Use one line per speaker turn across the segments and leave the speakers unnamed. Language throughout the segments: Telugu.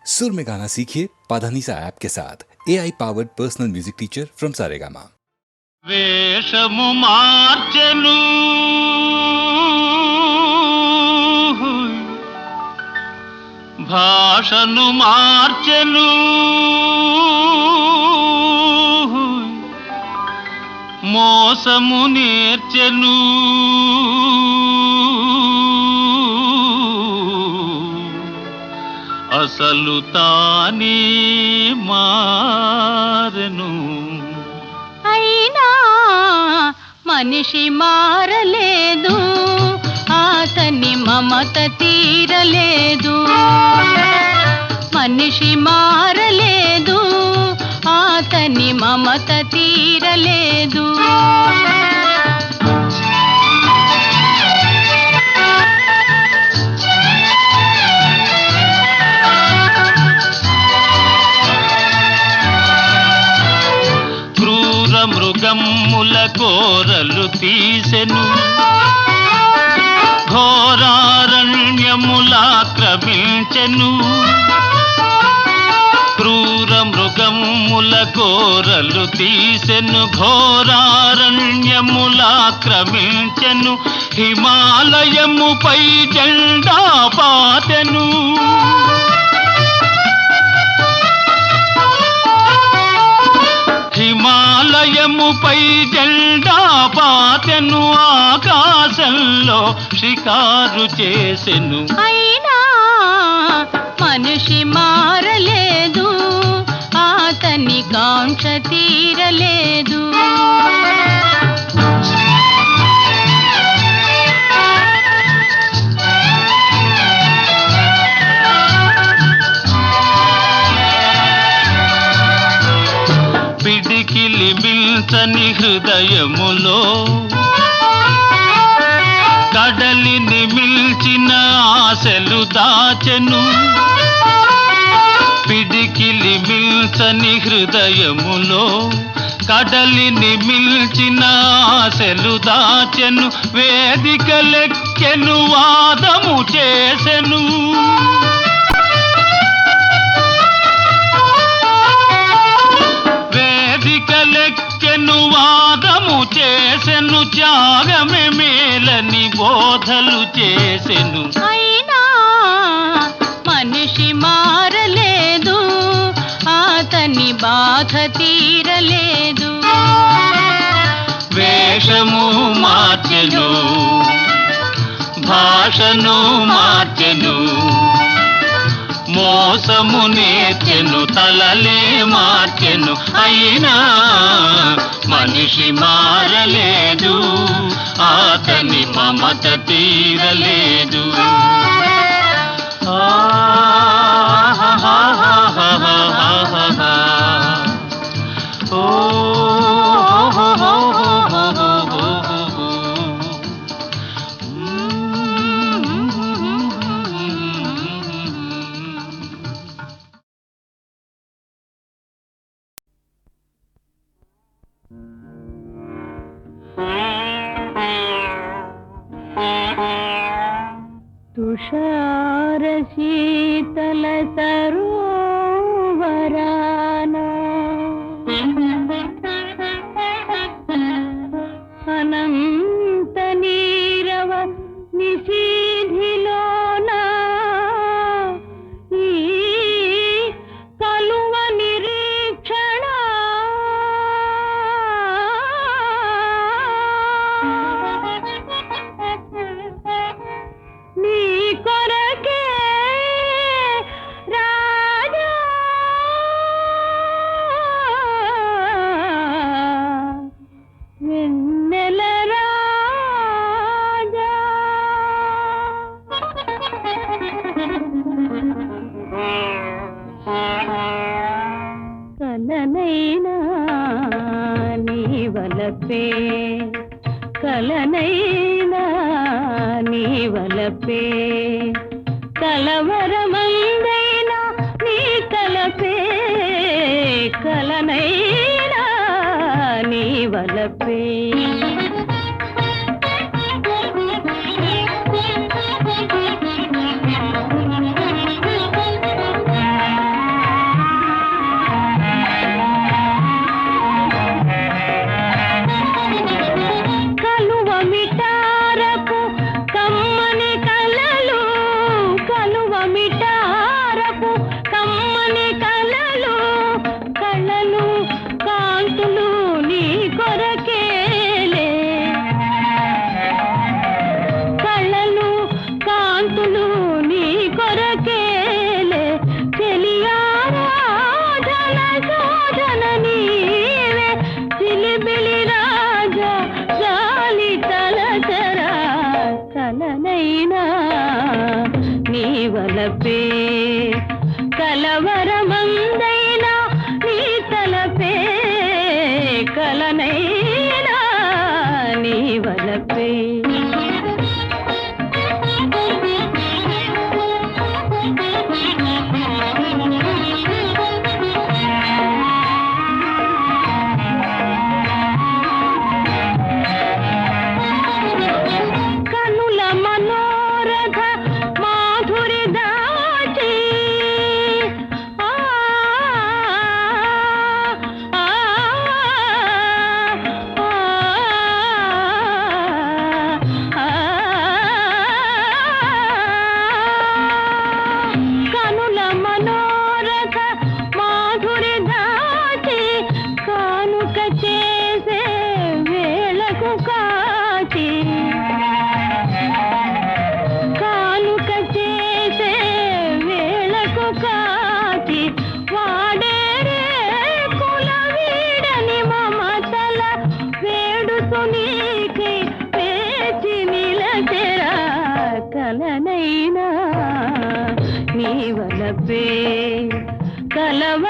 सुर में गाना सीखिए पाधानीसा ऐप के साथ। AI powered personal music teacher from Saregama.
వేషము మార్చెను భాషను మార్చెను మోసము నేర్చెను అసలు తానే మారెను.
అయినా మనిషి మారలేదు, అతని మమత తీరలేదు. మనిషి మారలేదు, అతని మమత తీరలేదు.
మృగమ్ముల కోరలు తీసెను, ఘోరారణ్యములాక్రమించెను. క్రూర మృగమ్ముల కోరలు తీసెను, ఘోరారణ్యములాక్రమించెను. హిమాలయముపై జెండా పాతెను. హిమాలయముపై జెండా పాతెను, ఆకాశంలో షికారు చేసెను.
అయినా మనిషి మారలేదు, అతని కాంక్ష తీరలేదు.
పిడికిలి మిల్చని హృదయములో కడలిని మిల్చిన ఆశలు దాచెను. పిడికిలి మిల్చని హృదయములో కడలిని మిల్చిన ఆశలు దాచెను. వేదికలెక్కెను, వాదము చేసెను. వేదికలెక్కెను, వాదము చేసెను. త్యాగమే మేలని బోధలు చేసెను.
అయినా మనిషి మారలేదు, అతని బాధ తీరలేదు.
వేషము మార్చెను, భాషను మార్చెను, మోసము నేర్చెను, తలలే మార్చెను. అయినా మనిషి మారలేదు, అతని మమత తీరలేదు.
तुषार शीतल सरोवराना अनंत नीरव निशीधिलोना ఈ కలువ నిరీక్షణ నీ కొరకే రాజా, వెన్నెల రాజా. కలనైనా నీ వలపే, కలనైనా నీ వలపే, కలవరమందైనా నీ తలపే, కలనైనా నీ వలపే. వలపే కలవరమందైనా నీ తలపే కలనైనా నీ వలపే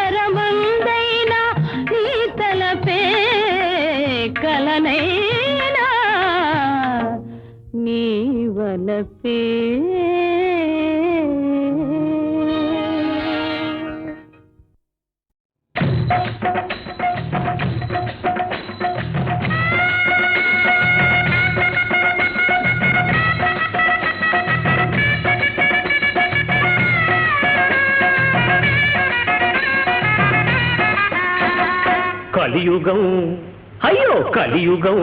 కలవరమందైనా నీ తలపే కలనైనా నీ వలపే
కలియుగం అయ్యో కలియుగం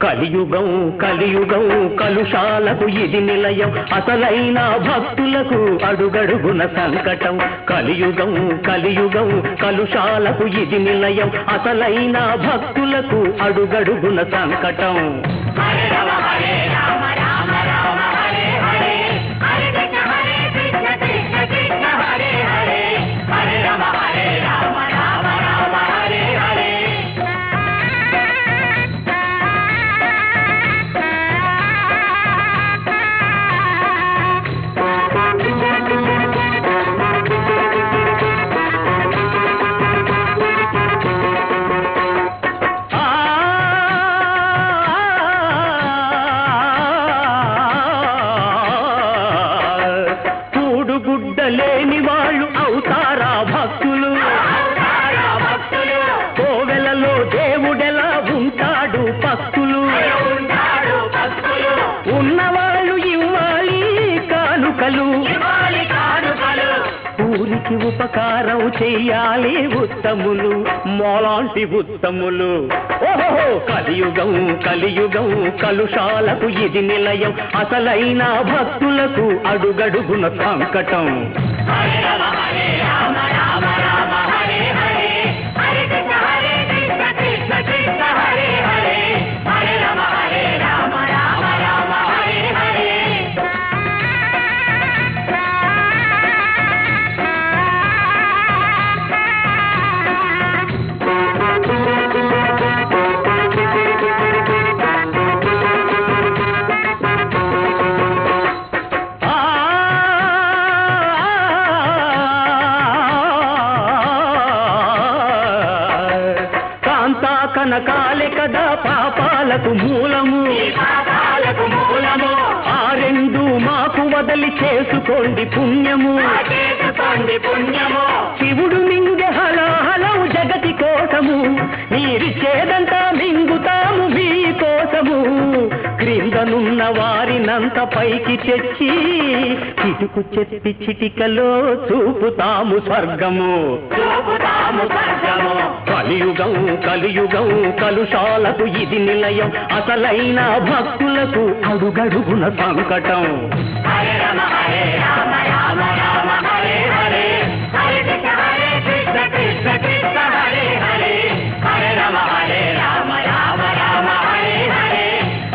కలియుగం కలియుగం కలుషాలకు ఇది నిలయం అసలైన భక్తులకు అడుగడుగున సంకటం కలియుగం కలియుగం కలుషాలకు ఇది నిలయం అసలైన భక్తులకు అడుగడుగున సంకటం హరే రామ హరే రామ రామ రామ హరే హరే హరే కృష్ణ కృష్ణ కృష్ణ హరే హరే హరే రామ హరే రామ రామ రామ హరే హరే లేని వాళ్ళు అవుతారా భక్తులు కోవెలలో దేవుడెలా ఉంటాడు భక్తులు ఉన్నవాళ్ళు ఇవ్వాలి కానుకలు ఊరికి ఉపకారం చెయ్యాలి ఉత్తములు మొలాంటి ఉత్తములు ఓహో కలియుగం కలియుగం కలుషాలకు ఇది నిలయం అసలైన భక్తులకు అడుగడుగున సంకటం హరే రామ హరే రామ రామ రామ హరే హరే హరే కృష్ణ కృష్ణ కృష్ణ హరే హరే హరే రామ హరే రామ రామ రామ హరే హరే కనకాలే కదా పాపాలకు మూలము ఆ రెండు మాకు వదలి చేసుకోండి పుణ్యము శివుడు మింగె హలాహలం జగతి కోసము మీరిచ్చేదంతా మింగుతాము మీ కోసము క్రిందనున్న వారినంత పైకి తెచ్చి చిటుకు చెప్పి చిటికలో చూపుతాము స్వర్గము కలియుగం కలియుగం కలుషాలకు ఇది నిలయం అసలైన భక్తులకు అడుగడుగున సంకటం హరే రామ హరే రామ రామ రామ హరే హరే హరే కృష్ణ కృష్ణ కృష్ణ హరే హరే హరే రామ హరే రామ రామ రామ హరే హరే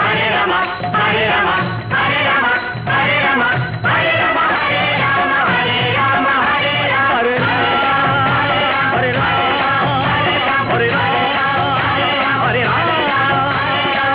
హరే రామ హరే రామ హరే రామ హరే రామ హరే రామ హరే రామ హరే రామ హరే రామ హరే రామ హరే రామ హరే రామ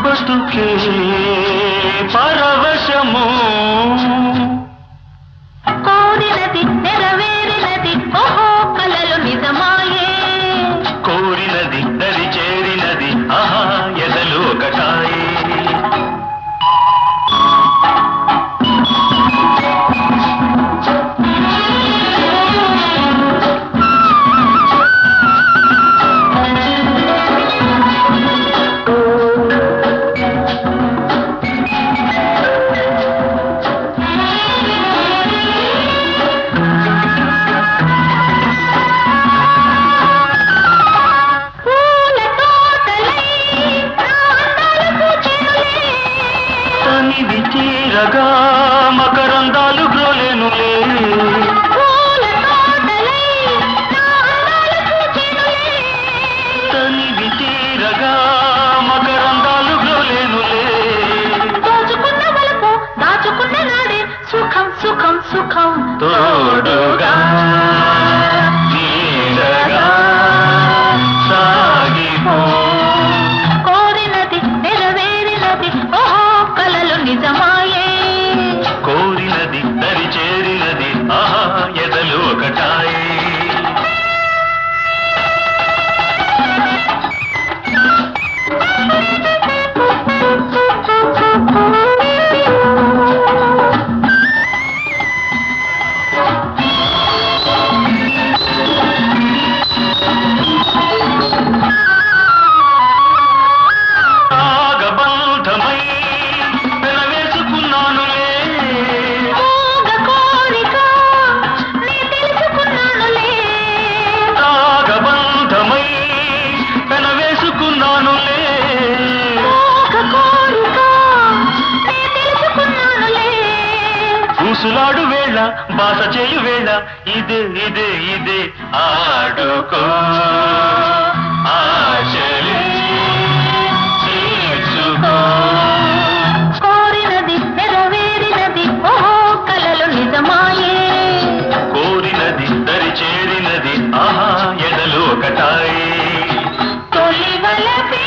బతుకే పరవశము
కోరినది నెరవేరినది ఓహో కలలు నిజమాయే
కోరినది దరి చేరినది ఆహా ఎదలు ఒకటాయే తీరగా మకరందాలు గ్రోలేనులే తనివి తీరగా మకరందాలు గ్రోలేనులే
దోచుకున్న వలపు దాచుకున్న నాడే సుఖం సుఖం సుఖం
తోడుగా నీడగా సాగిపో
కోరినది నెరవేరినది ఓహో కలలు నిజమాయే
కోరినది దరి చేరినది ఆహా ఎదలు ఒకటాయే ఊసులాడు వేళ బాస చేయు వేళ ఇదే ఇదే ఇదే ఆడుకో ఆశలే తీర్చుకో
కోరినది నెరవేరినది ఓహో కలలు నిజమాయే
కోరినది దరి చేరినది ఆహా ఎదలు ఒకటాయే
తొలి వలపే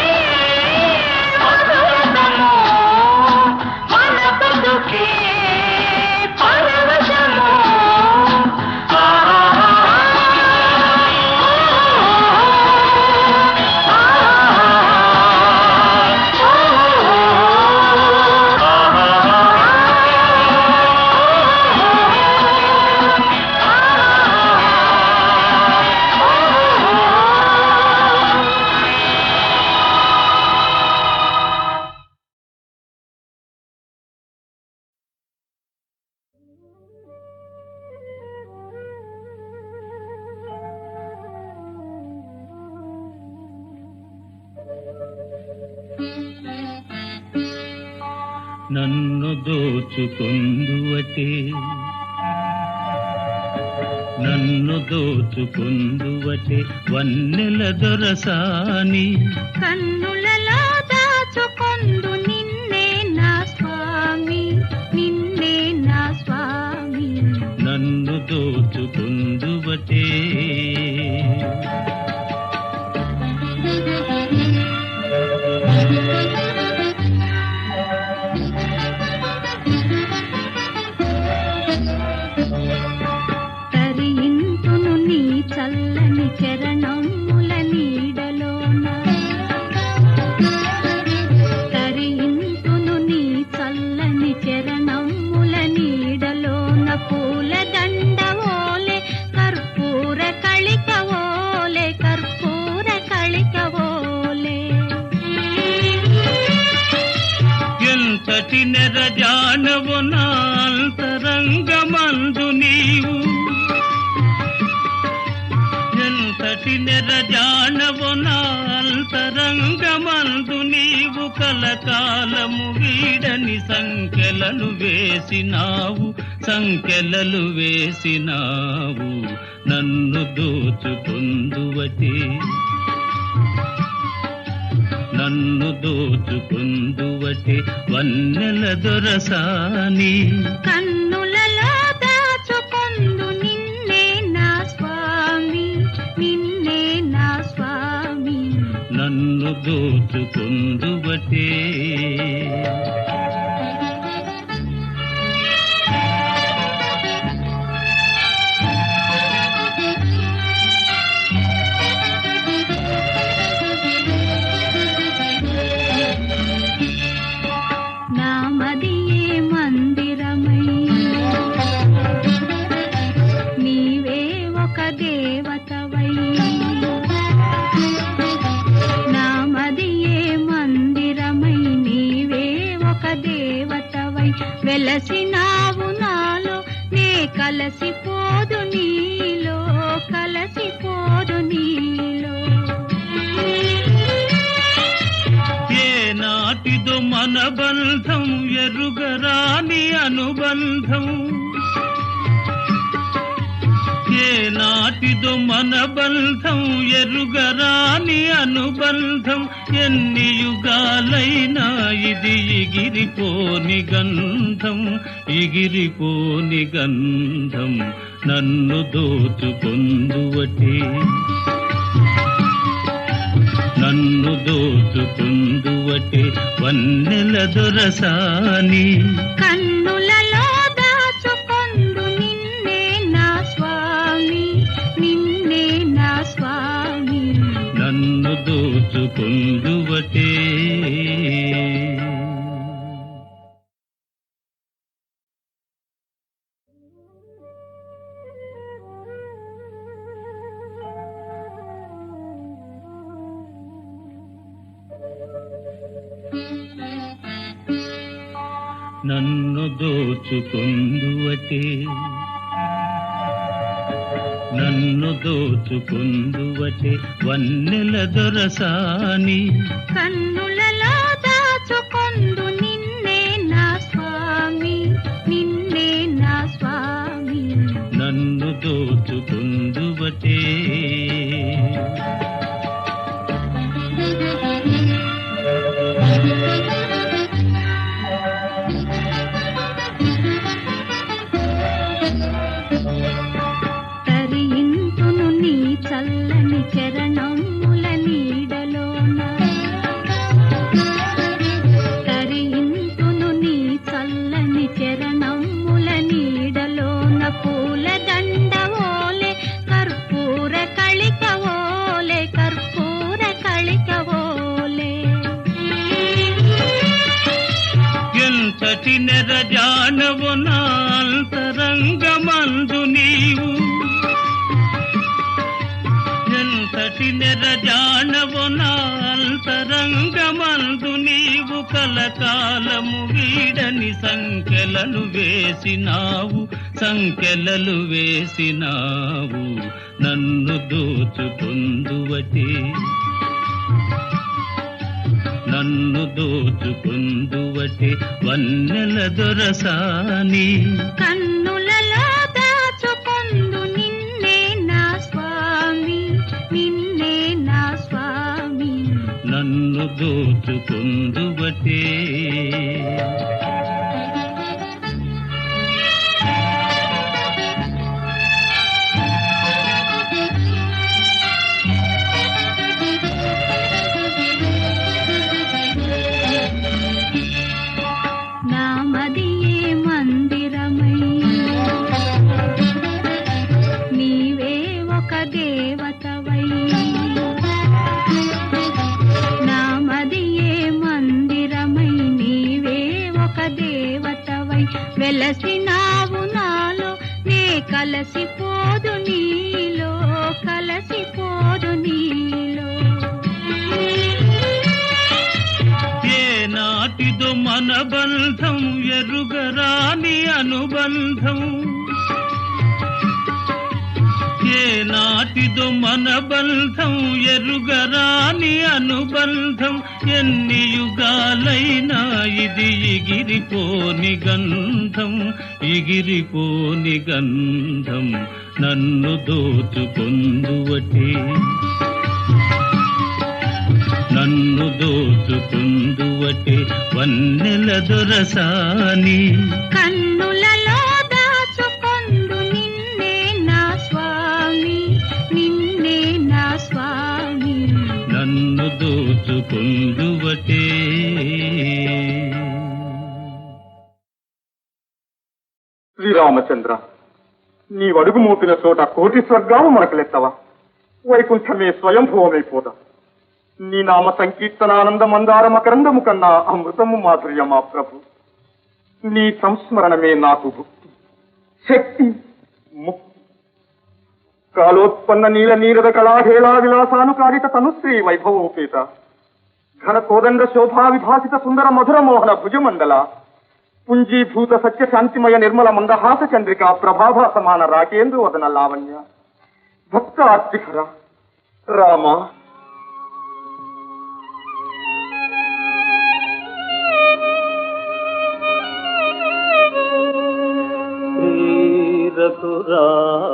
మధురతము మన బతుకే పరవశము
నన్ను దోచుకుందువటే నన్ను దోచుకుందువటే వన్నెల దొరసాని
కన్నులలో దాచుకొందు నిన్నే నా స్వామి నిన్నే నా స్వామి
నన్ను దోచుకుందువటే
తరింతును నీ చల్లని చరణముల నీడలోన తరింతును నీ చల్లని చరణముల నీడలోన పూల దండవోలే కర్పూర కళికవోలే కర్పూర కళికవోలే
ఎంతటి నెరజానవు నా అంతరంగమందు నీవు ఎంతటి నెరజానవు నా అంతరంగమందు నీవు కలకాలము వీడని సంఖ్యలను వేసినావు సంఖ్యలలు వేసినావు నన్ను దోచుకుందువటే నన్ను దోచుకుందువటే వన్నెల దొరసాని
కన్నులలో దాచుకొందు నిన్నే నా స్వామి నిన్నే నా స్వామి
నన్ను
దోచుకొందువటే.
నామదియే మందిరమై నీవే ఒక దేవతవై. నామదియే మందిరమై నీవే ఒక దేవతవై. వెలసినావు నాలో నే కలసిపోదు నీలో, కలసిపోదు నీలో.
నాటిదో మన బంధం ఎరుగరాని అనుబంధం. ఏ నాటిదో మన బంధం ఎరుగరాని అనుబంధం. ఎన్ని యుగాలైనా ఇది ఎగిరిపోని గంధం, ఎగిరిపోని గంధం. నన్ను దోచుకొందువటే, నన్ను దోచుకొందువటే వన్నెల దొరసాని.
కన్నులలో దాచుకొందు నిన్నే నా స్వామి, నిన్నే నా స్వామి.
నన్ను దోచుకొందువటే. నన్ను దోచుకొందువటే, నన్ను దోచుకొందువటే వన్నెల దొరసాని.
కన్నులలో దాచుకొందు నిన్నే నా స్వామి, నిన్నే నా స్వామి.
నన్ను దోచుకొందువటే.
తరింతును నీ చల్లని చరణముల నీడలోన, తరింతును నీ చల్లని చరణముల నీడలోన. పూల దండవోలే కర్పూర కళికవోలే, కర్పూర కళికవోలే.
ఎంతటి నెరజానవు నా అంతరంగమందు నీవు, ఎంతటి నెరజానవు నా అంతరంగమందు నీవు. కలకాలము వీడని సంఖ్యలను వేసినావు, సంఖ్యలలు వేసినావు. నన్ను దోచుకొందువటే, నన్ను దోచుకొందువటే వన్నెల దొరసాని.
కన్నులలో దాచుకొందు నిన్నే నా స్వామి, నిన్నే నా స్వామి.
నన్ను దోచుకొందువటే.
నామదియే మందిరమై నీవే ఒక దేవతవై. నామదియే మందిరమై నీవే ఒక దేవతవై. వెలసినావు నాలో నే కలసిపోదు నీలో, కలసిపోదు నీలో.
నాటిదో మన బంధం ఎరుగరాని అనుబంధం. ఏ నాటిదో మన బంధం ఎరుగరాని అనుబంధం. ఎన్ని యుగాలైనా ఇది ఎగిరిపోని గంధం, ఎగిరిపోని గంధం. నన్ను దోచుకొందువటే, నన్ను దోచుకొందువటే వన్నెల దొరసాని.
కన్నులలో దాచుకొందు నిన్నే నా స్వామి, నిన్నే నా స్వామి.
నన్ను దోచు దోచుకుందువటే.
శ్రీరామచంద్ర, నీ అడుగు మోపిన చోట కోటి స్వర్గాలు మనకు లెత్తవా? వైకుంఠమే స్వయంభవమైపోదా? నీ నామ సంకీర్తనానంద మందార మకరందము కన్నా అమృతము మాధుర్యమా ప్రభు. నీ సంస్మరణమే నాకు భుక్తి, శక్తి, ముక్తి. కాలోత్పన్న నీల నీరద కళాహేళా విలాసానుకారిత తనుశ్రీ వైభవోపేత ఘన కోదండ శోభా విభాసిత సుందర మధుర మోహన భుజమండల పుంజీభూత సత్య శాంతిమయ నిర్మల మందహాస చంద్రిక ప్రభాభా సమాన రాకేంద్ర వదన లావణ్య భక్త అర్చిహర రామ.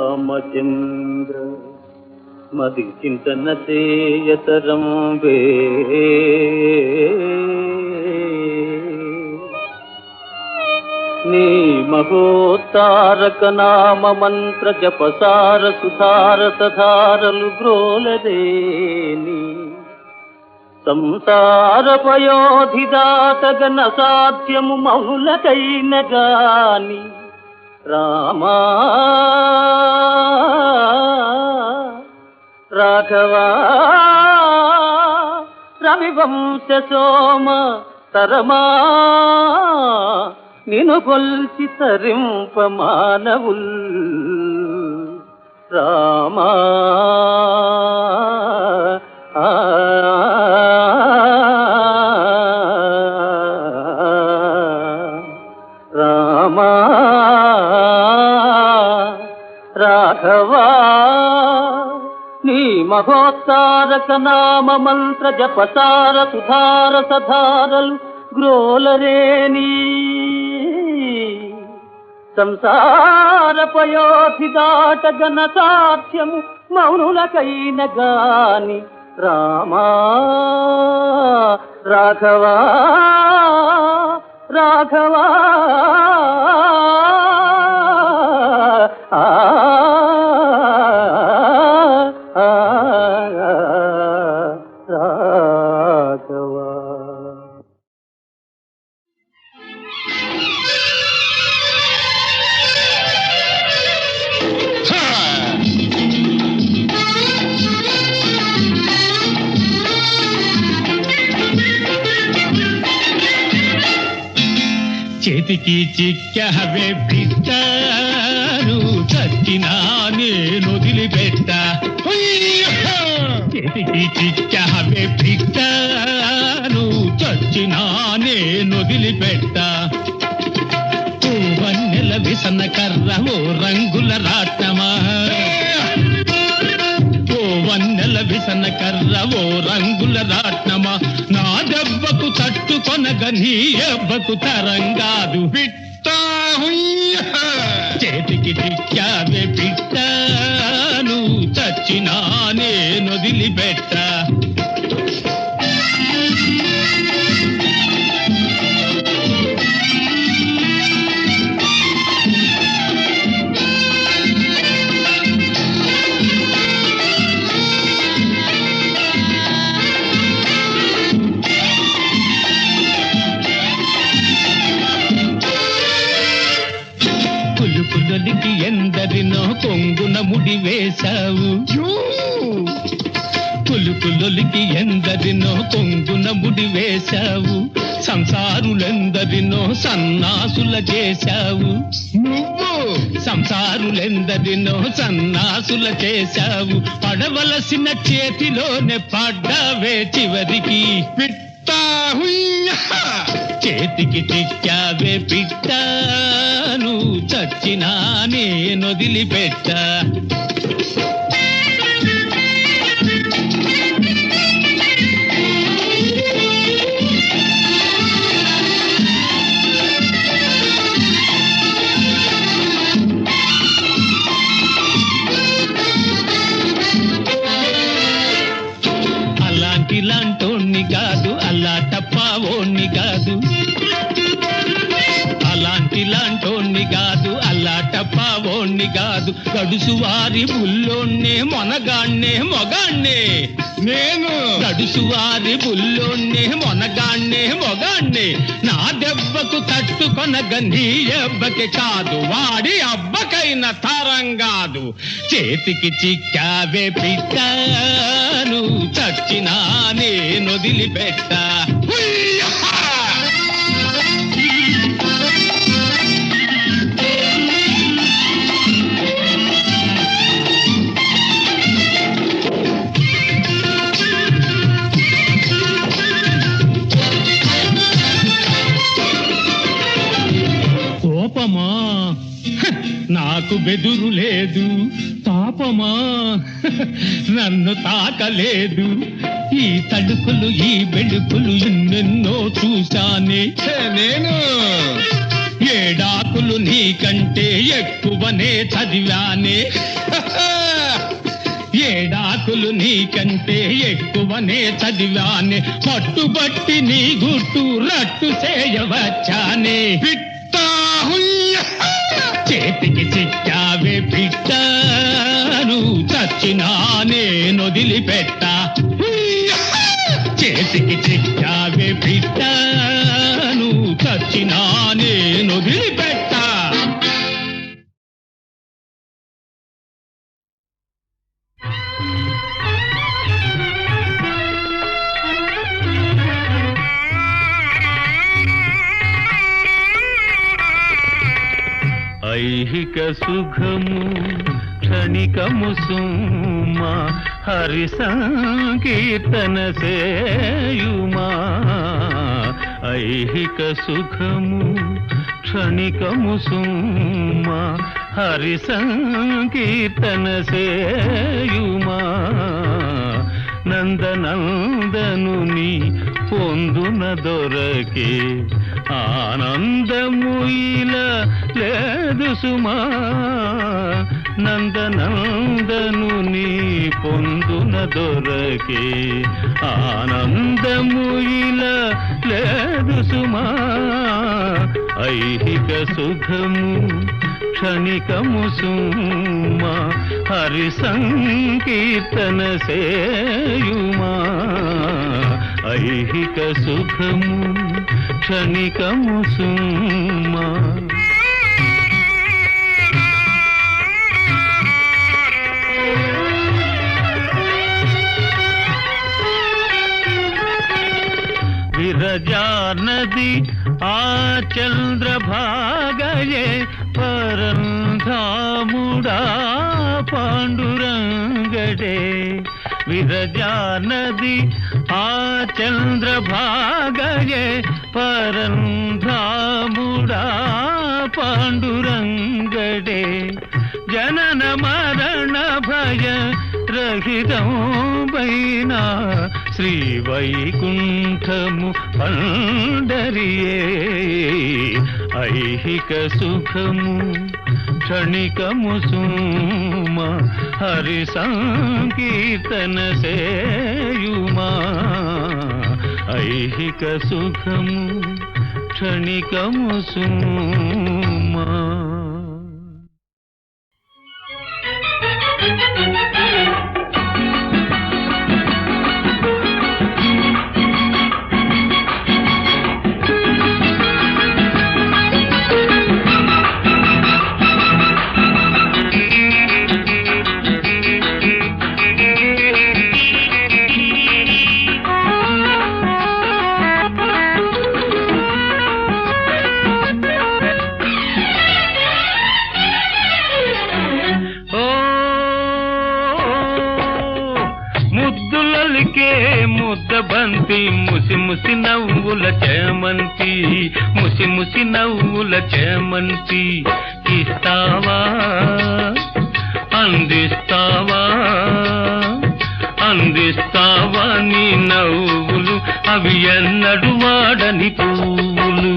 రఘురామచంద్ర మది చింతన చేయతరం వే నీ మహోత్తారక నామ మంత్ర జపసార సుధార సధారలు గ్రోలదేని సంసార పయోధిదాతగన సాధ్యము మౌలకైన గాని రామా రాఘవా రవివంశ సోమ తరమా నిను కొల్చి తరింప మానవుల్ రామా రామా రాఘవా నీ మహోత్తారక నామ మంత్ర జపసార సుధార సధారలు గ్రోలరేని సంసార పయోధి దాటగన సాధ్యము మౌనులకైన గాని రామా రాఘవా రాఘవా రాఘవా.
చేతికి చిక్కవే బిడ్డను చచ్చినా నేను వదిలిపెట్ట. చేతికి చిక్కవే బిడ్డను చచ్చినా నేను వదిలిపెట్ట. ఓ వన్నెల విసన కర్ర ఓ రంగుల రాట్నమా, ఓ వన్నెల విసన కర్ర ఓ రంగుల రాట్నమా, నా దెబ్బకు తట్టుకొనగ నీ ఎవ్వకు తరంగాదు పిట్ట. చేతికి చిక్కావే పిట్టను చచ్చినా నేను వదిలిపెట్ట. కులుకులొలికి ఎందరినో కొంగున ముడి వేశావు, కులుకులొలికి ఎందరినో కొంగున ముడి వేశావు, సంసారులెందరినో సన్నాసుల చేశావు. నువ్వు సంసారులెందరినో సన్నాసుల చేశావు, పడవలసిన చేతిలోనే పడ్డావే చివరికి పిట్ట. చేతికి చిక్కావే పిట్టను చచ్చినా నేను వదిలిపెట్ట. అలాంటిలాంటోణ్ణి కాదు, అల్లా టప్పావోణ్ణి కాదు, అలాంటిలాంటోణ్ణి కాదు, అల్లా టప్ప బావోణ్ణి కాదు, గడుసు వారి బుల్లోన్నే మొనగాణ్ణే మొగాణ్ణే. నేను గడుసు వారి బుల్లోన్నే మొనగాణ్ణే మొగాణ్ణే. నా దెబ్బకు తట్టుకొనగ నీ అబ్బకి కాదు, వాడి అబ్బకైన తరంగాదు. చేతికి చిక్కావే పిట్టాను, చచ్చినా నేనొదిలిపెట్ట. కోపమా నాకు బెదురు లేదు, తాపమా నన్ను తాకలేదు. ఈ తడుకులు ఈ బెడుకులు ఎన్నెన్నో చూశానే నేను. ఏడాకులు నీకంటే ఎక్కువనే చదివానే. ఏడాకులు నీకంటే ఎక్కువనే చదివానే. పట్టుబట్టి నీ గుట్టు రట్టు చేయవచ్చానే. చేతికి చిక్కావే పిట్టాను, చచ్చినా నేనొదిలిపెట్ట. చేతికి చిక్కావే పిట్టాను, చచ్చినా నేనొదిలిపెట్ట. ఐహిక సుఖము క్షణికము సుమా, హరి సంకీర్తన సేయుమా. ఐహిక సుఖము క్షణికము సుమా, హరి సంకీర్తన సేయుమా. నందనందనుని పొందున దొరకే ఆనందము ఇలా లేదు సుమా. నందనందనుని పొందున దొరకే ఆనందము ఇలా లేదు సుమా. ఐహిక సుఖము క్షణికము సుమా, హరి సంకీర్తన సేయుమా. ఐహిక సుఖము క్షణికము సుమా. విరజానది ఆ చంద్రభాగయే పరంధాముడా పాండురంగడే. విరజానది ఆ చంద్రభాగయే పరంధాముడా పాండురంగడే. జనన మరణ భయ రహితం వైనా శ్రీ వైకుంఠము పండరియే. ఐహిక సుఖము క్షణికము సుమా, హరి సంకీర్తన సేయుమా. ఐహిక సుఖము క్షణికము సుమా. ముద్దబంతి ముసి ముసి నవ్వుల చేమంతి, ముసి ముసి నవ్వుల చేమంతి. ఇస్తావా అందిస్తావా అందిస్తావా నీ నవ్వులు, అవి ఎన్నడు వాడని పువ్వులు.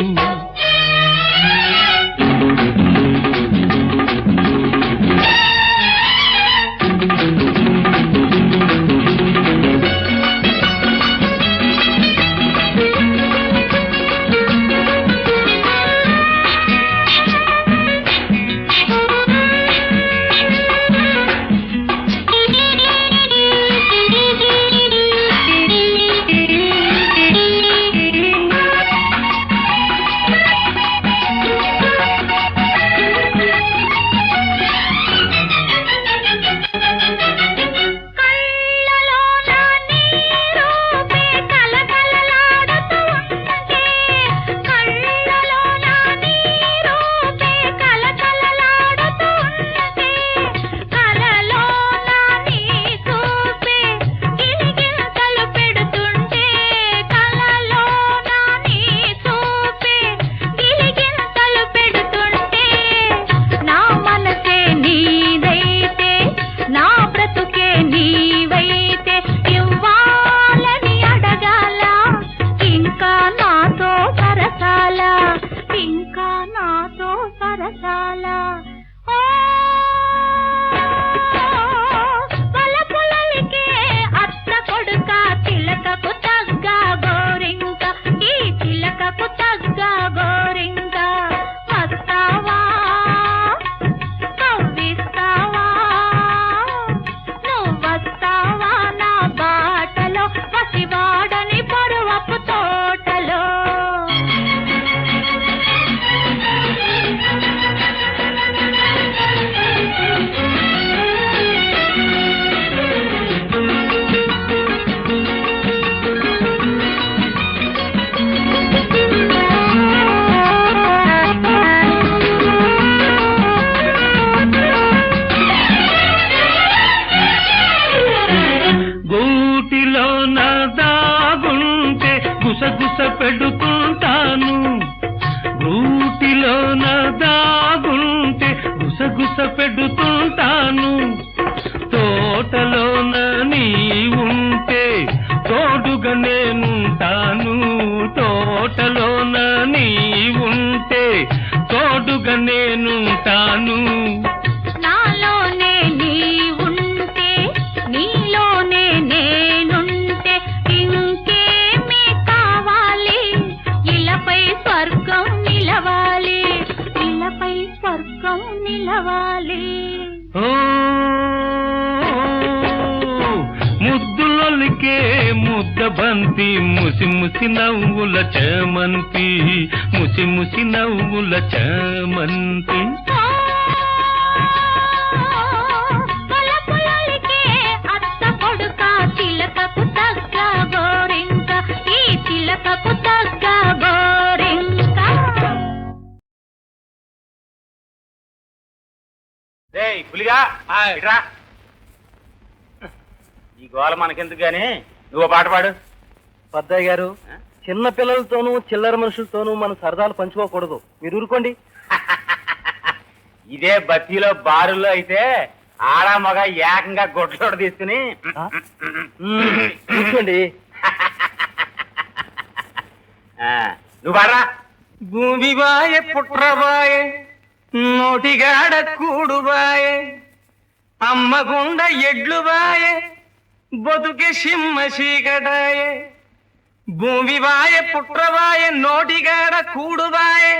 ఇంకా నాతో సరసాల పలపులలికే అత్త కొడుక చిలకకు తగ్గ గోరింక ఈ చిలకకు తగ్గ గోరింక వస్తావా కవ్విస్తావా నువ్వు వస్తావా నా బాటలో పసివాడని పరువపు తోటలో
గూటిలో నా దాగుంటే గుసగుస పెడుతుంటాను గూటిలో నా దాగుంటే గుసగుస పెడుతుంటాను తోటలోన నీ ఉంటే తోడుగా నేనుంటాను తోటలోన నీ ఉంటే తోడుగా నేనుంటాను
నాలోనే నీ ఉంటే నీలోనే నేనుంటే ఇంకేమి కావాలి ఇలపై స్వర్గం నిలవాలి ఇలపై స్వర్గం నిలవాలి
ఓ ముద్దులొలికే ముద్ద బంతి ముసి ముసి నవ్వుల చేమంతి ముసి ముసి నవ్వుల చేమంతి
పలపులలికే అత్త కొడుక చిలకకు తగ్గ గోరింక ఈ చిలకకు తగ్గ గోరింక
పులిగా ఇట్రా ఈ గోల మనకెందుకు గాని నువ్వు పాట పాడు
పద్దయ్య గారు చిన్న పిల్లలతోనూ చిల్లర మనుషులతోనూ మన సరదాలు పంచుకోకూడదు మీరు ఊరుకోండి
ఇదే బత్తీలో బారుల్లో అయితే ఆడ మగ ఏకంగా గొడ్లోడు తీసుకుని
కూర్చోండి
నువ్వు పాడరా
భూమి బాయే పుట్రబాయే నోటిగాడ కూడుబాయే అమ్మగుండ ఎడ్లు బాయే బతుకే సింహ చీకటాయే భూమి బాయే పుట్రబాయే నోటిగాడ కూడుబాయే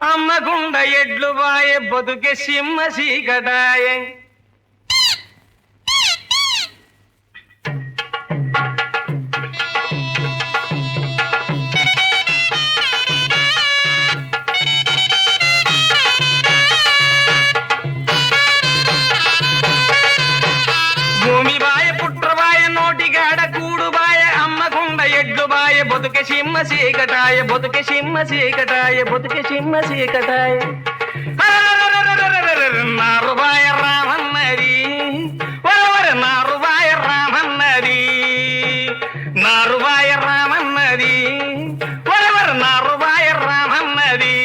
అమ్మగుండ ఎడ్లు బాయే బతుకే సింహ చీకటాయే భూమి బాయ పుట్రబాయ నోటిగాడ కూడుబాయ అమ్మకుండ ఎడ్లు బాయ బతుక సింహ చీకటాయ బతుక సింహ చీకటాయ బతుక సింహ చీకటాయ నారుబాయ రామన్నది ఒరవర నారుబాయ రామన్నది నారుబాయ రామన్నది ఒరవర నారుబాయ రామన్నది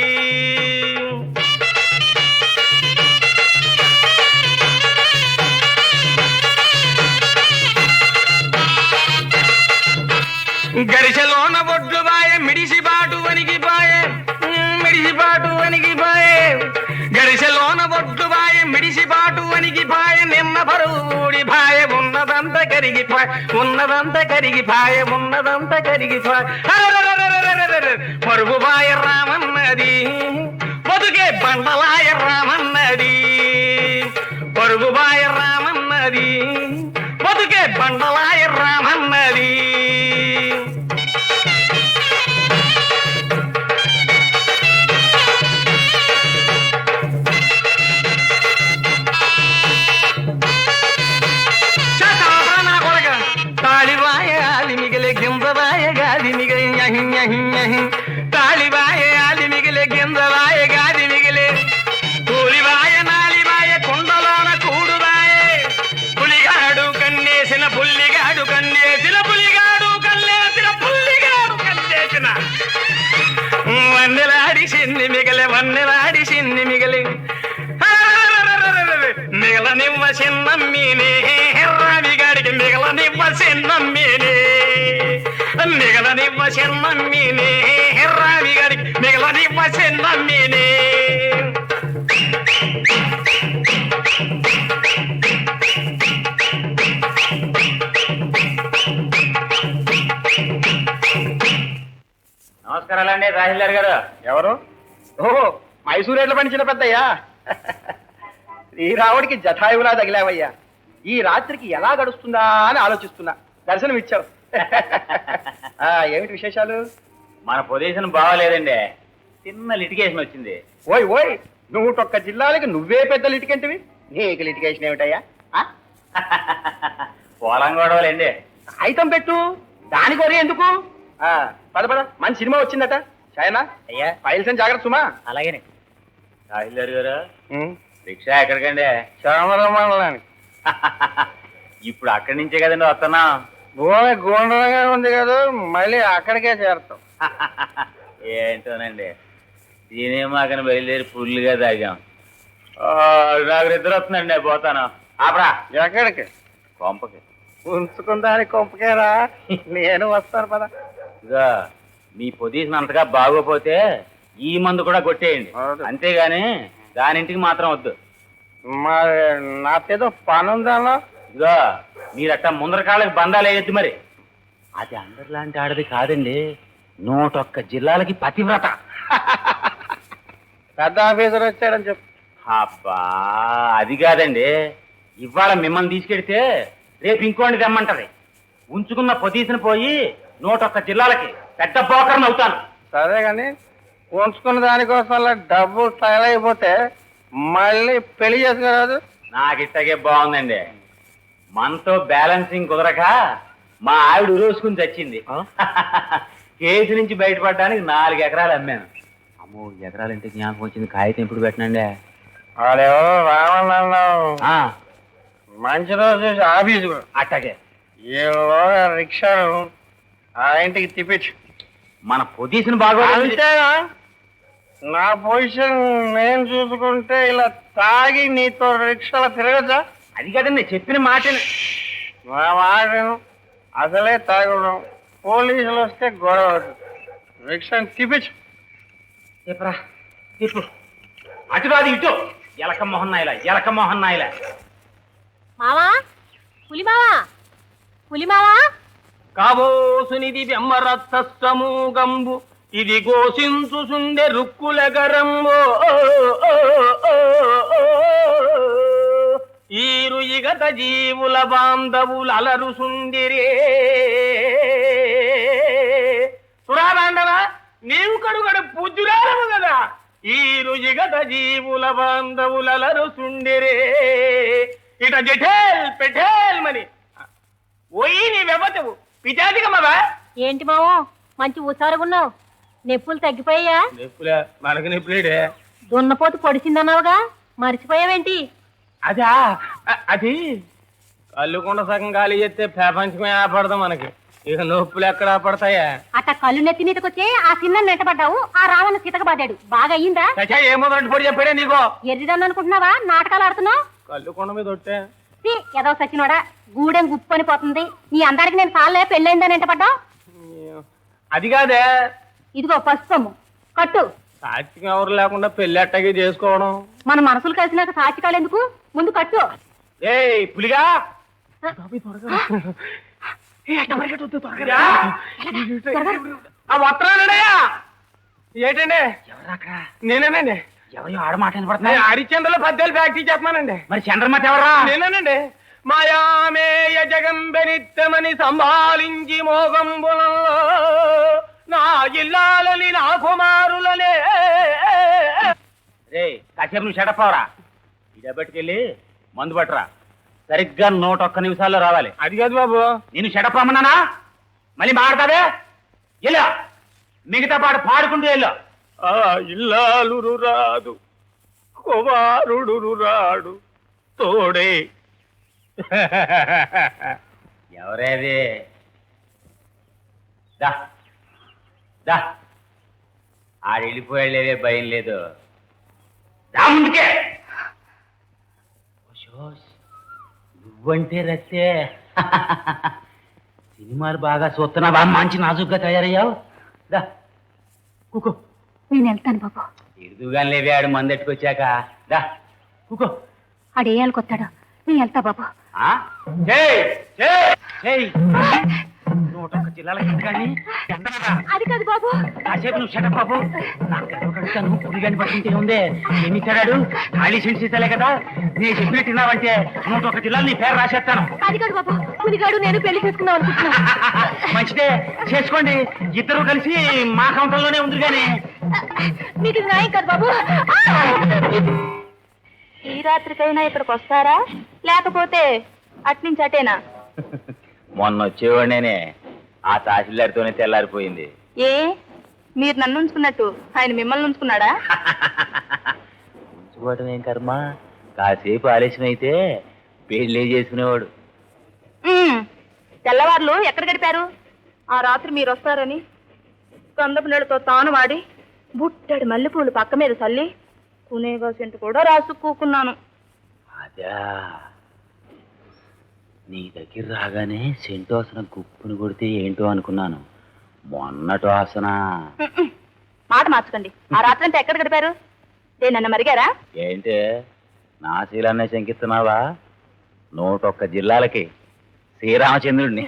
గరిసెలోన బొడ్లు బాయే మిడిసిబాటు వనికిపాయే మిడిసిబాటు వనికిపాయే గరిసెలోన బొడ్లు బాయే మిడిసిబాటు వనికిపాయే నిన్న పరువు ఊడి పాయే ఉన్నదంత కరిగిపాయ్ ఉన్నదంత కరిగిపాయే ఉన్నదంత కరిగిపాయ్ పరుగు బాయ రామన్నది బతుకే బండలాయ రామన్నది పరుగు బాయ రామన్నది బతుకే బండలాయ రామన్నది తాళిబాయ ఆలి మిగిలే గింజబాయ గాది మిగిలి తాళిబాయ ఆలి మిగిలే గింజబాయ గాది మిగిలే తూలిబాయ నాలిబాయ కుండలోన కూడుబాయ పులిగాడు కన్నేసిన పుల్లిగాడు కన్నేసిన పులిగాడు కన్నేసిన పుల్లిగాడు కన్నేసిన వన్నెలాడి సిన్ని మిగలే వన్నెలాడి సిన్ని మిగలి మిగలనివ్వ చిన్నమ్మీనే రావిగాడికి మిగలనివ్వ చిన్నమ్మీనే మిగలనివ్వ చిన్నమ్మీనే రావిగాడికి మిగలనివ్వ పసిన్నమ్మిని
నమస్కారాలండి రాహిల్లార్ గారు.
ఎవరు? ఓహో, మైసూరు ఎట్ల పండించిన పెద్దయ్యా. శ్రీరాముడికి జటాయువులా తగిలావయ్యా. ఈ రాత్రికి ఎలా గడుస్తుందా అని ఆలోచిస్తున్నా. దర్శనం ఇచ్చావు. ఏమిటి విశేషాలు?
మన పొజిషన్ బాగోలేదండి, చిన్న లిటిగేషన్ వచ్చింది.
ఓయ్ ఓయ్, 101 జిల్లాలకి నువ్వే పెద్ద లిటికేంటివి? నీకు లిటికేషన్ ఏమిటయ్యా?
పొలం గొడవలండి.
ఐతం పెట్టు, దాని కొరే ఎందుకు? పద పద, మంచి సినిమా వచ్చిందట. చాయనా
అయ్యా
ఫైల్స్ అని జాగ్రత్త సుమా.
అలాగేనే. రాహిల్లార్ గారు, రిక్షా ఎక్కడికండి?
చామరమండలానికి.
ఇప్పుడు అక్కడి నుంచే కదండి వస్తున్నా.
భూమి గుండ్రంగా ఉంది కదా, మళ్ళీ అక్కడికే చేరుతాం.
ఏంటోనండి, సినిమాకని బయలుదేరి ఫుల్గా తాగాం. నాకు నిద్ర వస్తుందండి, పోతాను. ఆపరా.
ఎక్కడికి?
కొంపకి.
ఉంచుకుందాని కొంపకేరా, నేను వస్తాను పద.
ఇదిగో, మీ పొజిషన్ అంతగా బాగోపోతే ఈ మందు కూడా కొట్టేయండి,
అవును.
అంతేగాని దానింటికి మాత్రం వద్దు.
మరి నాకేదో పని ఉందన్నా.
ఇదిగో, మీరట్టా ముందర కాళ్ళకి బంధాలు వేయద్దు మరి. అది అందరిలాంటి ఆడది కాదండి, 101 జిల్లాలకి పతివ్రత.
పెద్ద ఆఫీసర్ వచ్చాడని చెప్పు.
అబ్బా, అది కాదండి. ఇవాళ మిమ్మల్ని తీసుకెడితే రేపు ఇంకోటి తెమ్మంటది. ఉంచుకున్న పొజిషన్ పోయి 101 జిల్లాలకి పెద్ద పోకరని అవుతాను.
సరే కానీ ఉంచుకున్న దానికోసం అలా డబ్బు తగలైపోతే మళ్ళీ పెళ్లి చేసుకోరాదు.
నాకు ఇట్టగే బాగుందండి. మనతో బ్యాలెన్సింగ్ కుదరక మా ఆవిడ ఉరేసుకుని చచ్చింది. కేసు నుంచి బయటపడడానికి 4 ఎకరాలు అమ్మాను. అమ్మో, ఎకరాలంటే జ్ఞాపకం వచ్చింది. కాగితం ఎప్పుడు పెట్టనండి.
వాడెవరో రావాలన్నావు.
ఆ,
మంచి రోజు చూసి ఆఫీసు
అట్టగే.
ఈలోగా రిక్షాను ఆ ఇంటికి తిప్పించు.
మన పొజిషన్ బాగా
అంతేనా? నా పొజిషన్ నేను చూసుకుంటే ఇలా తాగి నీతో రిక్షాలో తిరగచ్చా?
అది కదండి చెప్పిన మాట.
నా మాటను అసలే తాగడం. పోలీసులు వస్తే గొడవ అవుతుంది. రిక్షాని తిప్పించు.
చెప్పరా, చెప్పు. అటు రాదు ఇటు. ఎలక మోహన్ నాయలా, ఎలక మోహన్ నాయలా.
మావా, పులి మావా, పులి మావా.
కాబోసునిది బెమ్మరత్త సమూగంబు ఇది గోసించు సుందె రుక్కుల గరంబో ఈరు ఇగత జీవుల బాంధవుల అలరు సుందిరే. సురాదండల నీవు కడుగడు పూజ్యురాలము కదా. ఈరు ఇగత జీవుల బాంధవుల అలరు సుందిరే. ఇట జఠేల్ పెఠేల్ మని ఓయి నీ వెబతవు పిచాదిగమ్మవా.
ఏంటి మావో, మంచి ఉసారుగున్నావు. నొప్పులు తగ్గిపోయా?
నొప్పులే, మనకు నొప్పులేడే.
దున్నపోతు పొడిచిందన్నావుగా, మర్చిపోయావేంటి?
అదా, అది కళ్ళుకుండా సగం ఖాళీ చేస్తే ప్రపంచమే ఆపడదాం మనకి. ఇక నొప్పులు ఎక్కడ పడతాయా?
అట్ట కళ్ళు నెత్తి నీటకొచ్చే ఆ చిన్న నెంటబడ్డావు. ఆ రావణ సీతకబాదాడు. బాగా అయ్యిందా?
చచ్చా, ఏమో రెండు పొడి చెప్పాడే నీకో.
ఎర్రిదాన్ని అనుకుంటున్నావా? నాటకాలు ఆడుతున్నావు.
కళ్ళుకొండ మీద ఒట్టే
ఏదో సచ్చినోడా, గూడెం గుప్పని పోతుంది. నీ అందరికి నేను సాలే పెళ్ళైందని ఎంటపడ్డావు.
అది కాదే,
ఇదిగో పసుపమ్ము కట్టు.
సాక్షిగా ఎవరు లేకుండా పెళ్లి అట్టగే చేసుకోవడం.
మన మనసులు కలిసినాక సాక్షికాలు ఎందుకు? ముందు కట్టు.
ఏయ్ పులిగా, ఆ వస్త్రాలున్నాయా? ఏంటండి? నేనేనండి.
ఎవరు ఆడమాట
నేను హరిశ్చంద్రలో 10 ఏళ్ళు ఫ్యాక్టరీ చేస్తున్నానండి.
మరి చంద్రమతి ఎవరా?
నేనేనండి. మాయామేయ జగంబెనిత్తమని సంభాళించి మోగంబులలో నా ఇల్లాలని నా కుమారులనే.
రే కాసేపు నువ్వు షడపవరా. ఇదబట్టుకెళ్ళి మందు పట్టరా. సరిగ్గా 101 నిమిషాల్లో రావాలి.
అది కాదు బాబు,
నేను షడప్ రమ్మన్నానా? మళ్ళీ మాడతావే? వెళ్ళు, మిగతా పాట పాడుకుంటూ వెళ్ళు.
ఆ ఇల్లాలు రాదు, కుమారుడు రాడు తోడే.
ఎవరేది? దా దా, ఆడు వెళ్ళిపోయాడులేవే, భయం లేదు. రా ముందుకే. నువ్వంటే రస్తే. సినిమాలు బాగా చూస్తున్నావా? మంచి నాజుగ్గా తయారయ్యావు. దా కూకో
నేను వెళ్తాను బాబు.
ఎడుదుగాని లేవే ఆడు మందెట్టుకొచ్చాక దా కూకో.
ఆడేయాలకు వస్తాడు, నేను వెళ్తా బాబు.
ఆ? చేయ్, చేయ్, చేయ్. 101 జిల్లాల కింద కానీ
అది కాదు బాబు.
కాసేపు నువ్వు షటప్ బాబు. కడుగుతాను పులిగాని పట్టింటే ఉందే ఏమి ఇచ్చాడు? ఖాళీ సెంట్స్ ఇస్తలే కదా, నేను చెప్పినట్టు తిన్నావంటే 101 జిల్లాలు నీ పేరు రాసేస్తాను.
అది కాదు బాబు, పులిగాడు నేను పెళ్లి చేసుకుందాం అనుకుంటున్నా.
మంచిదే, చేసుకోండి. ఇద్దరు కలిసి మా కౌంటర్లోనే ఉంది కానీ
మీకు ఇది న్యాయం కాదు బాబు. ఈ రాత్రికైనా ఇక్కడికి వస్తారా, లేకపోతే అట్నుంచి అటేనా?
మొన్న వచ్చేవాడినే, ఆ తహసీల్దార్తోనే తెల్లారిపోయింది.
ఏ మీరు నన్ను ఉంచుకున్నట్టు ఆయన మిమ్మల్ని ఉంచుకున్నాడా?
ఉంచుకోవటం ఏం కర్మ, కాసేపు ఆలస్యం అయితే పెళ్ళే చేసుకునేవాడు.
తెల్లవార్లు ఎక్కడ గడిపారు? ఆ రాత్రి మీరు వస్తారని కందపు నీళ్ళతో తాను వాడి బుట్టడి మల్లెపూలు పక్క మీద చల్లి కునేగా సెంటు కూడా రాసుకూకున్నాను.
అదా, నీ దగ్గర రాగానే సెంటోసన గుప్పును కొడితే ఏంటో అనుకున్నాను. మొన్నటి వాసన.
మాట మార్చకండి. ఆ రాత్రి అంతా ఎక్కడ గడిపారు? దేనన్న మరిగారా?
ఏంటే నా శీలాన్నే శంకిస్తున్నావా? 101 జిల్లాలకి శ్రీరామచంద్రుడిని.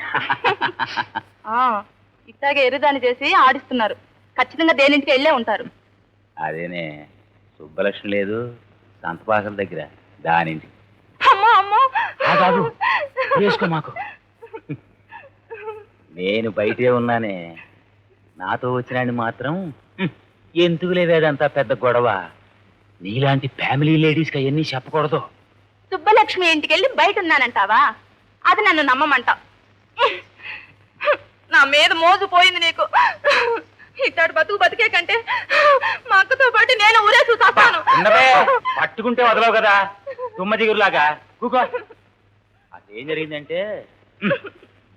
ఇట్లాగే ఎరుదాన్ని చేసి ఆడిస్తున్నారు. ఖచ్చితంగా దేనింటికి వెళ్ళే ఉంటారు.
అదేనే సుబ్బలక్ష్మి లేదు సంతపాకల దగ్గర, దానింటి.
అమ్మో అమ్మో
కాదు, చేసుకో మాకు. నేను బయటే ఉన్నానే, నాతో వచ్చినాన్ని మాత్రం ఎందుకు లేవేదంతా పెద్ద గొడవ. నీలాంటి ఫ్యామిలీ లేడీస్కి అవన్నీ చెప్పకూడదు.
సుబ్బలక్ష్మి ఇంటికి వెళ్ళి బయట ఉన్నానంటావా? అది నన్ను నమ్మమంటావు? నా మీద మోజు పోయింది నీకు. ఇట్టాడు బతికే కంటే మా అక్కతో పాటు నేను ఊరే చూస్తాను.
పట్టుకుంటే వదలవు కదా తుమ్మ దిగురులాగా. కూకో. అదేం జరిగిందంటే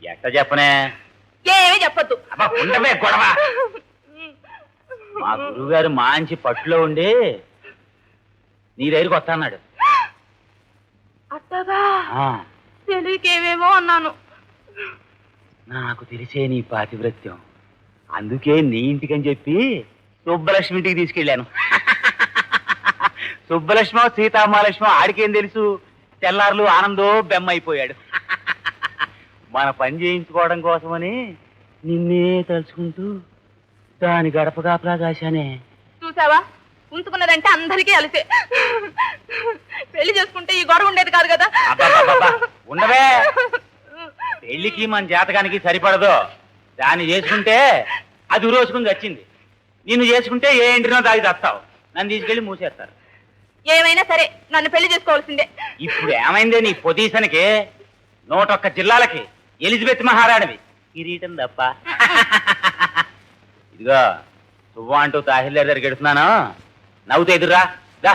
ఎట్ట చెప్పనే?
ఏమీ చెప్పొద్దు.
ఉండవే గొడవ. మా గురువు గారు మంచి పట్టులో ఉండి నీ దగ్గరికి వస్తా అన్నాడు.
అట్టగా తెలియకేమేమో అన్నాను.
నాకు తెలిసే నీ పాతివ్రత్యం, అందుకే నీ ఇంటికని చెప్పి సుబ్బలక్ష్మి ఇంటికి తీసుకెళ్ళాను. సుబ్బలక్ష్మి సీతామహాలక్ష్మి ఆడికేం తెలుసు, తెల్లారులు ఆనందో బెమ్మైపోయాడు. మన పని చేయించుకోవడం కోసమని నిన్నే తలుచుకుంటూ దాని గడప కాపలా కాశానే.
చూసావా, ఉంచుకున్నదంటే అందరికీ అలిసే. పెళ్లి చేసుకుంటే ఈ గొడవ ఉండేది కాదు కదా.
ఉండవే, పెళ్లికి మన జాతకానికి సరిపడదు. దాన్ని చేసుకుంటే అది ఉరోసుకుని వచ్చింది. నిన్ను చేసుకుంటే ఏ ఇంటినో దాగి చస్తావు. నన్ను తీసుకెళ్లి మూసేస్తారు.
ఏమైనా సరే నన్ను పెళ్లి చేసుకోవాల్సిందే.
ఇప్పుడు ఏమైందే నీ పొజిషన్కి? 101 జిల్లాలకి ఎలిజబెత్ మహారాణివి, కిరీటం తప్ప. ఇదిగో సువ్వ అంటూ తహసీల్దార్ దగ్గరికి ఎడుతున్నాను, నవ్వుతా ఎదురా దా.